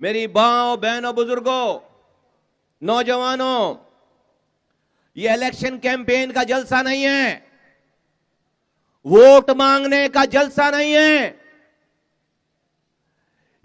میری ماں بہنوں بزرگوں نوجوانوں، یہ الیکشن کیمپین کا جلسہ نہیں ہے، ووٹ مانگنے کا جلسہ نہیں ہے،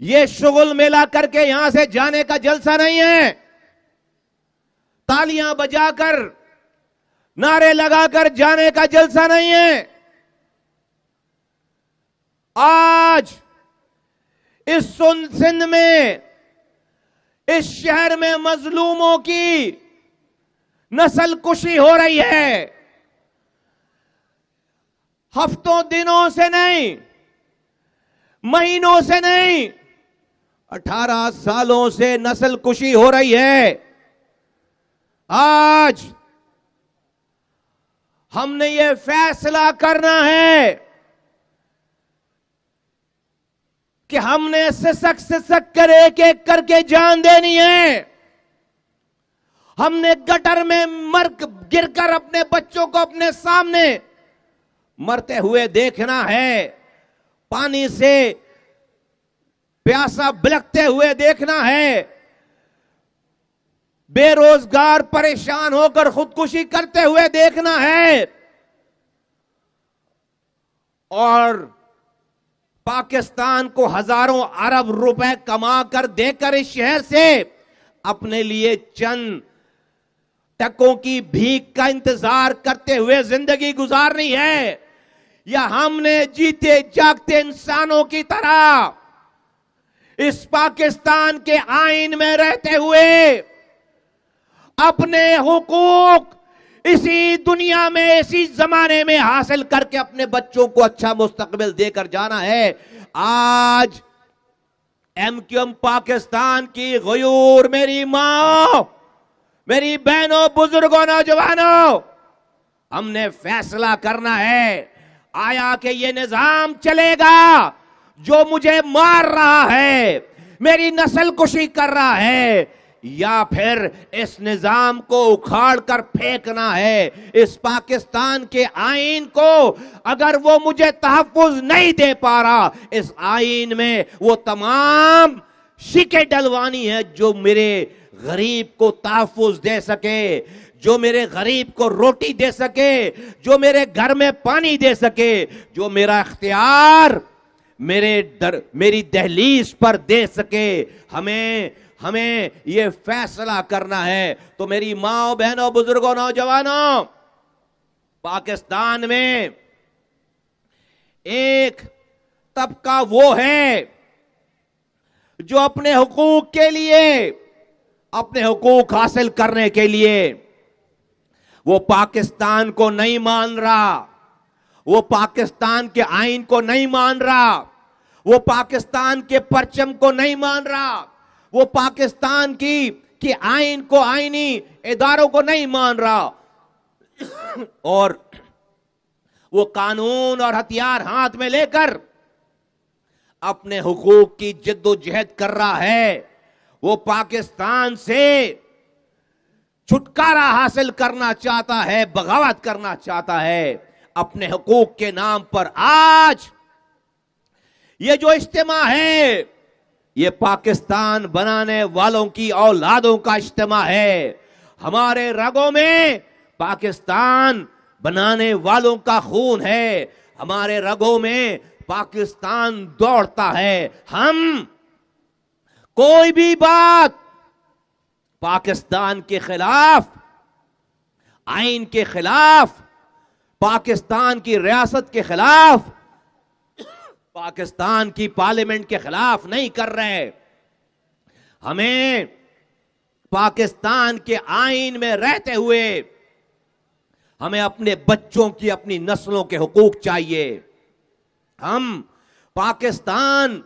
یہ شغل میلہ کر کے یہاں سے جانے کا جلسہ نہیں ہے، تالیاں بجا کر نعرے لگا کر جانے کا جلسہ نہیں ہے۔ آج اس سندھ میں، اس شہر میں مظلوموں کی نسل کشی ہو رہی ہے، ہفتوں دنوں سے نہیں، مہینوں سے نہیں، 18 سالوں سے نسل کشی ہو رہی ہے۔ آج ہم نے یہ فیصلہ کرنا ہے کہ ہم نے سسک کر ایک ایک کر کے جان دینی ہے۔ ہم نے گٹر میں گر کر اپنے بچوں کو اپنے سامنے مرتے ہوئے دیکھنا ہے، پانی سے پیاسا بلکتے ہوئے دیکھنا ہے، بے روزگار پریشان ہو کر خودکشی کرتے ہوئے دیکھنا ہے، اور پاکستان کو ہزاروں ارب روپے کما کر دے کر اس شہر سے اپنے لیے چند ٹکوں کی بھیک کا انتظار کرتے ہوئے زندگی گزارنی ہے، یا ہم نے جیتے جاگتے انسانوں کی طرح اس پاکستان کے آئین میں رہتے ہوئے اپنے حقوق اسی دنیا میں، اسی زمانے میں حاصل کر کے اپنے بچوں کو اچھا مستقبل دے کر جانا ہے۔ آج ایم کیو ایم پاکستان کی غیور میری ماں، میری بہنوں، بزرگوں، نوجوانوں، ہم نے فیصلہ کرنا ہے، آیا کہ یہ نظام چلے گا جو مجھے مار رہا ہے، میری نسل کشی کر رہا ہے، یا پھر اس نظام کو اکھاڑ کر پھینکنا ہے۔ اس پاکستان کے آئین کو اگر وہ مجھے تحفظ نہیں دے پا رہا، اس آئین میں وہ تمام شکیں ڈلوانی ہے جو میرے غریب کو تحفظ دے سکے، جو میرے غریب کو روٹی دے سکے، جو میرے گھر میں پانی دے سکے، جو میرا اختیار میری دہلیز پر دے سکے۔ ہمیں یہ فیصلہ کرنا ہے۔ تو میری ماں، بہنوں، بزرگوں، نوجوانوں، پاکستان میں ایک طبقہ وہ ہے جو اپنے حقوق کے لیے، اپنے حقوق حاصل کرنے کے لیے وہ پاکستان کو نہیں مان رہا، وہ پاکستان کے آئین کو نہیں مان رہا، وہ پاکستان کے پرچم کو نہیں مان رہا، وہ پاکستان کی آئین کو، آئینی اداروں کو نہیں مان رہا، اور وہ قانون اور ہتھیار ہاتھ میں لے کر اپنے حقوق کی جد و جہد کر رہا ہے۔ وہ پاکستان سے چھٹکارا حاصل کرنا چاہتا ہے، بغاوت کرنا چاہتا ہے اپنے حقوق کے نام پر۔ آج یہ جو اجتماع ہے، یہ پاکستان بنانے والوں کی اولادوں کا اجتماع ہے۔ ہمارے رگوں میں پاکستان بنانے والوں کا خون ہے، ہمارے رگوں میں پاکستان دوڑتا ہے۔ ہم کوئی بھی بات پاکستان کے خلاف، آئین کے خلاف، پاکستان کی ریاست کے خلاف، پاکستان کی پارلیمنٹ کے خلاف نہیں کر رہے۔ ہمیں پاکستان کے آئین میں رہتے ہوئے ہمیں اپنے بچوں کی، اپنی نسلوں کے حقوق چاہیے۔ ہم پاکستان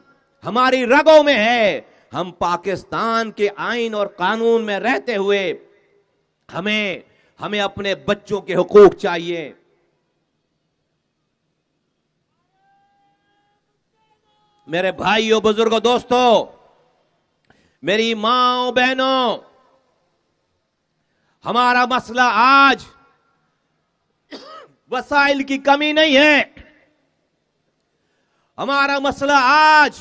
ہماری رگوں میں ہے، ہم پاکستان کے آئین اور قانون میں رہتے ہوئے ہمیں اپنے بچوں کے حقوق چاہیے۔ میرے بھائیوں، بزرگوں، دوستوں، میری ماں، بہنوں، ہمارا مسئلہ آج وسائل کی کمی نہیں ہے، ہمارا مسئلہ آج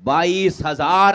22,000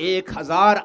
1,000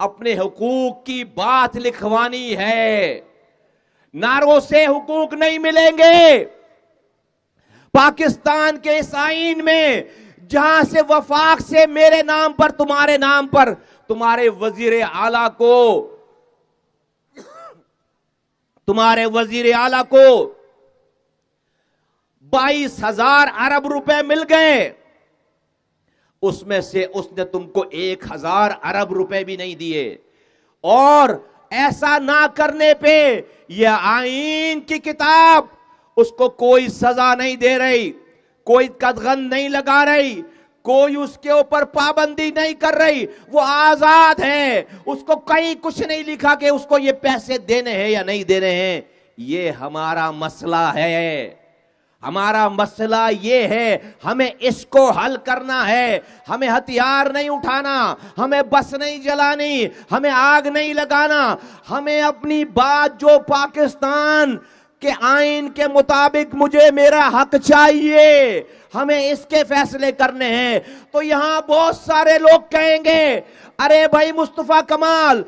اپنے حقوق کی بات لکھوانی ہے. نعروں سے حقوق نہیں ملیں گے. پاکستان کے اس آئین میں جہاں سے وفاق سے میرے نام پر تمہارے نام پر تمہارے وزیر اعلیٰ کو 22,000 ارب روپے مل گئے، اس میں سے اس نے تم کو 1,000 ارب روپے بھی نہیں دیے. اور ایسا نہ کرنے پہ یہ آئین کی کتاب اس کو کوئی سزا نہیں دے رہی، کوئی قدغن نہیں لگا رہی، کوئی اس کے اوپر پابندی نہیں کر رہی. وہ آزاد ہے. اس کو کہیں کچھ نہیں لکھا کہ اس کو یہ پیسے دینے ہیں یا نہیں دینے ہیں. یہ ہمارا مسئلہ ہے. ہمارا مسئلہ یہ ہے، ہمیں اس کو حل کرنا ہے. ہمیں ہتھیار نہیں اٹھانا، ہمیں بس نہیں جلانی، ہمیں آگ نہیں لگانا. ہمیں اپنی بات جو پاکستان کے آئین کے مطابق مجھے میرا حق چاہیے، ہمیں اس کے فیصلے کرنے ہیں. تو یہاں بہت سارے لوگ کہیں گے ارے بھائی مصطفیٰ کمال،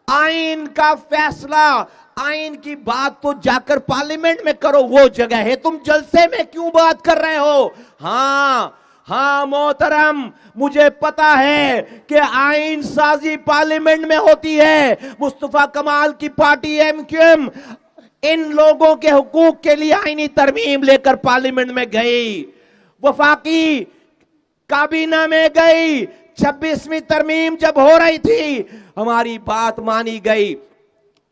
آئین کا فیصلہ، آئین کی بات تو جا کر پارلیمنٹ میں کرو، وہ جگہ ہے، تم جلسے میں کیوں بات کر رہے ہو؟ ہاں محترم، مجھے پتا ہے کہ آئین سازی پارلیمنٹ میں ہوتی ہے. مصطفیٰ کمال کی پارٹی ایم کیو ایم ان لوگوں کے حقوق کے لیے آئینی ترمیم لے کر پارلیمنٹ میں گئی، وفاقی کابینہ میں گئی. 26ویں ترمیم جب ہو رہی تھی ہماری بات مانی گئی،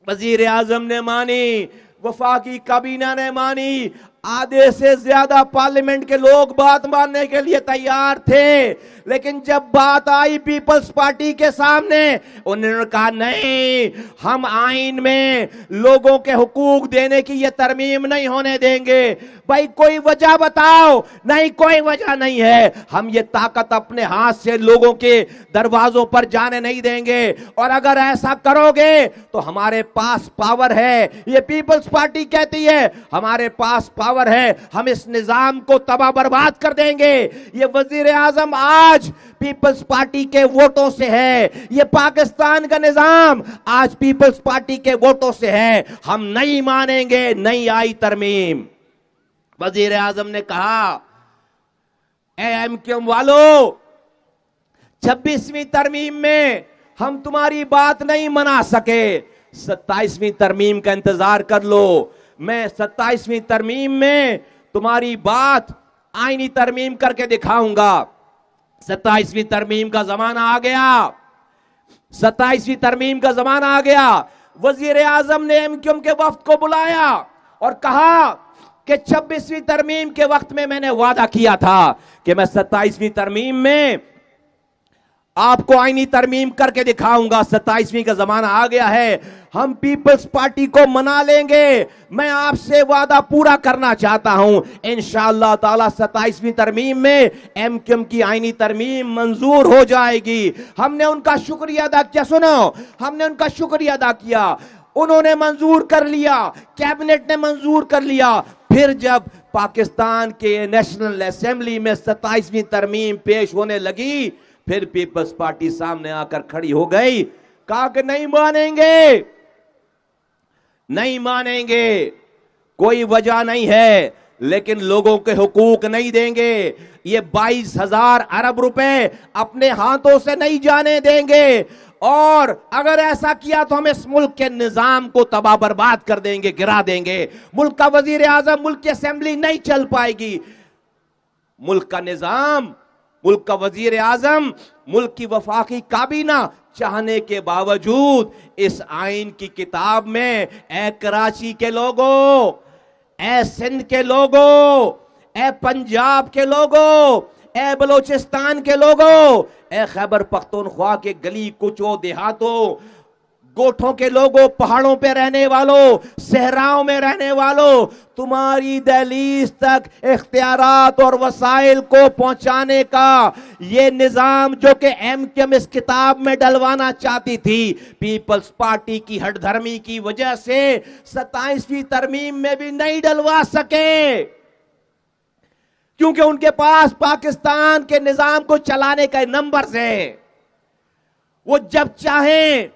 وزیر اعظم نے مانی، وفاقی کابینہ نے مانی، آدھے سے زیادہ پارلیمنٹ کے لوگ بات ماننے کے لیے تیار تھے. لیکن جب بات آئی پیپلز پارٹی کے سامنے، انہوں نے کہا نہیں، ہم آئین میں لوگوں کے حقوق دینے کی یہ ترمیم نہیں ہونے دیں گے. بھائی کوئی وجہ بتاؤ. نہیں، کوئی وجہ نہیں ہے. ہم یہ طاقت اپنے ہاتھ سے لوگوں کے دروازوں پر جانے نہیں دیں گے، اور اگر ایسا کرو گے تو ہمارے پاس پاور ہے. یہ پیپلز پارٹی کہتی ہے ہمارے پاس پاور ہے، ہم اس نظام کو تباہ برباد کر دیں گے. یہ وزیر اعظم آج پیپلز پارٹی کے ووٹوں سے ہے. یہ پاکستان کا نظام آج پیپلز پارٹی کے ووٹوں سے ہے. ہم نہیں مانیں گے نہیں آئی ترمیم. وزیر اعظم نے کہا اے ایم کیو ایم والو، 26ویں ترمیم میں ہم تمہاری بات نہیں منا سکے، 27ویں ترمیم کا انتظار کر لو. میں 27ویں ترمیم میں تمہاری بات آئینی ترمیم کر کے دکھاؤں گا. 27ویں ترمیم کا زمانہ آ گیا. 27ویں ترمیم کا زمانہ آ گیا. وزیر اعظم نے ایم کیو ایم کے وفد کو بلایا اور کہا کہ 26ویں ترمیم کے وقت میں نے وعدہ کیا تھا کہ میں 27ویں ترمیم میں آپ کو آئینی ترمیم کر کے دکھاؤں گا. 27ویں کا زمانہ آ گیا ہے، ہم پیپلز پارٹی کو منا لیں گے. میں آپ سے وعدہ پورا کرنا چاہتا ہوں، انشاءاللہ تعالی 27ویں ترمیم میں ایم کیو ایم کی آئینی ترمیم منظور ہو جائے گی. ہم نے ان کا شکریہ ادا کیا. سنو، ہم نے ان کا شکریہ ادا کیا. انہوں نے منظور کر لیا، کیبنٹ نے منظور کر لیا. پھر جب پاکستان کے نیشنل اسمبلی میں 27ویں ترمیم پیش ہونے لگی، پھر پیپلز پارٹی سامنے آ کر کھڑی ہو گئی، کہا کہ نہیں مانیں گے، نہیں مانیں گے، کوئی وجہ نہیں ہے، لیکن لوگوں کے حقوق نہیں دیں گے. یہ 22,000 ارب روپے اپنے ہاتھوں سے نہیں جانے دیں گے، اور اگر ایسا کیا تو ہم اس ملک کے نظام کو تباہ برباد کر دیں گے، گرا دیں گے. ملک کا وزیر اعظم، ملک کی اسمبلی نہیں چل پائے گی. ملک کا نظام، ملک کا وزیر اعظم، ملک کی وفاقی کابینہ چاہنے کے باوجود اس آئین کی کتاب میں اے کراچی کے لوگوں، اے سندھ کے لوگوں، اے پنجاب کے لوگوں، اے بلوچستان کے لوگوں، اے خیبر پختونخوا کے گلی کچوں دیہاتوں، گوٹھوں کے لوگوں، پہاڑوں پہ رہنے والوں، صحراؤں میں رہنے والوں، تمہاری دہلیز تک اختیارات اور وسائل کو پہنچانے کا یہ نظام جو کہ ایم کیو ایم اس کتاب میں ڈلوانا چاہتی تھی، پیپلز پارٹی کی ہٹ دھرمی کی وجہ سے 27ویں ترمیم میں بھی نہیں ڈلوا سکے، کیونکہ ان کے پاس پاکستان کے نظام کو چلانے کا نمبرز ہے. وہ جب چاہیں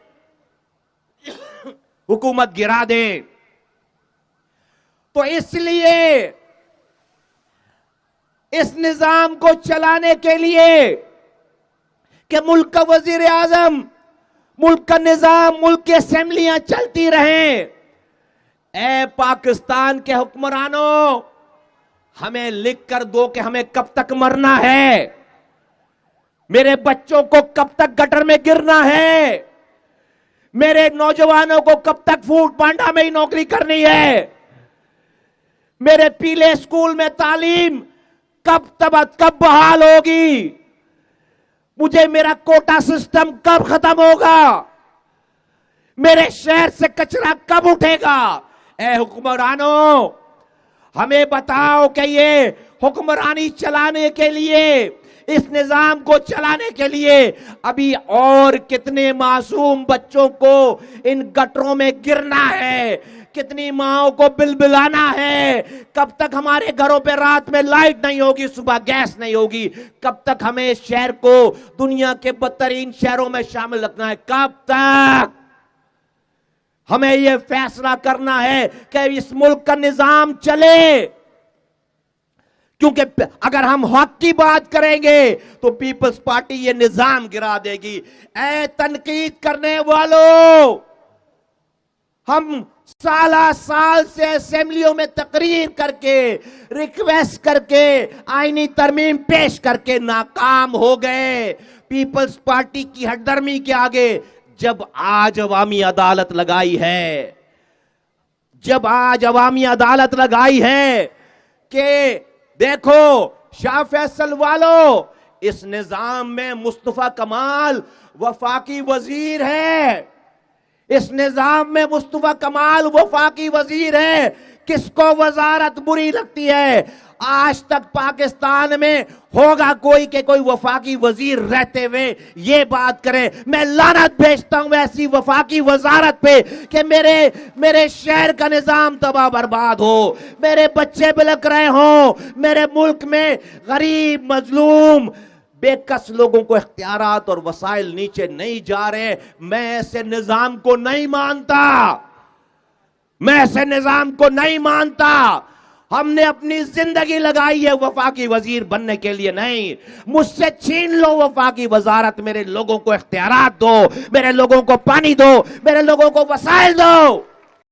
حکومت گرا دیں. تو اس لیے اس نظام کو چلانے کے لیے کہ ملک کا وزیر اعظم، ملک کا نظام، ملک کی اسمبلیاں چلتی رہیں، اے پاکستان کے حکمرانوں، ہمیں لکھ کر دو کہ ہمیں کب تک مرنا ہے، میرے بچوں کو کب تک گٹر میں گرنا ہے، میرے نوجوانوں کو کب تک فوڈ پانڈا میں ہی نوکری کرنی ہے، میرے پیلے اسکول میں تعلیم کب بحال ہوگی، مجھے میرا کوٹا سسٹم کب ختم ہوگا، میرے شہر سے کچرا کب اٹھے گا. اے حکمرانوں، ہمیں بتاؤ کہ یہ حکمرانی چلانے کے لیے، اس نظام کو چلانے کے لیے ابھی اور کتنے معصوم بچوں کو ان گٹروں میں گرنا ہے، کتنی ماؤں کو بلبلانا ہے، کب تک ہمارے گھروں پہ رات میں لائٹ نہیں ہوگی، صبح گیس نہیں ہوگی، کب تک ہمیں اس شہر کو دنیا کے بدترین شہروں میں شامل رکھنا ہے، کب تک. ہمیں یہ فیصلہ کرنا ہے کہ اس ملک کا نظام چلے، کیونکہ اگر ہم حق کی بات کریں گے تو پیپلز پارٹی یہ نظام گرا دے گی. اے تنقید کرنے والوں، ہم سالہ سال سے اسمبلیوں میں تقریر کر کے، ریکویسٹ کر کے، آئینی ترمیم پیش کر کے ناکام ہو گئے پیپلز پارٹی کی ہٹ درمی کے آگے. جب آج عوامی عدالت لگائی ہے، جب آج عوامی عدالت لگائی ہے کہ دیکھو شاہ فیصل والو، اس نظام میں مصطفیٰ کمال وفاقی وزیر ہے، اس نظام میں مصطفیٰ کمال وفاقی وزیر ہے، کس کو وزارت بری لگتی ہے؟ آج تک پاکستان میں ہوگا کوئی کہ کوئی وفاقی وزیر رہتے ہوئے یہ بات کرے؟ میں لعنت بھیجتا ہوں ایسی وفاقی وزارت پہ کہ میرے شہر کا نظام تباہ برباد ہو، میرے بچے بلک رہے ہوں، میرے ملک میں غریب مظلوم بے کس لوگوں کو اختیارات اور وسائل نیچے نہیں جا رہے. میں ایسے نظام کو نہیں مانتا، میں ایسے نظام کو نہیں مانتا. ہم نے اپنی زندگی لگائی ہے وفاقی وزیر بننے کے لیے نہیں. مجھ سے چھین لو وفاقی وزارت، میرے لوگوں کو اختیارات دو، میرے لوگوں کو پانی دو، میرے لوگوں کو وسائل دو.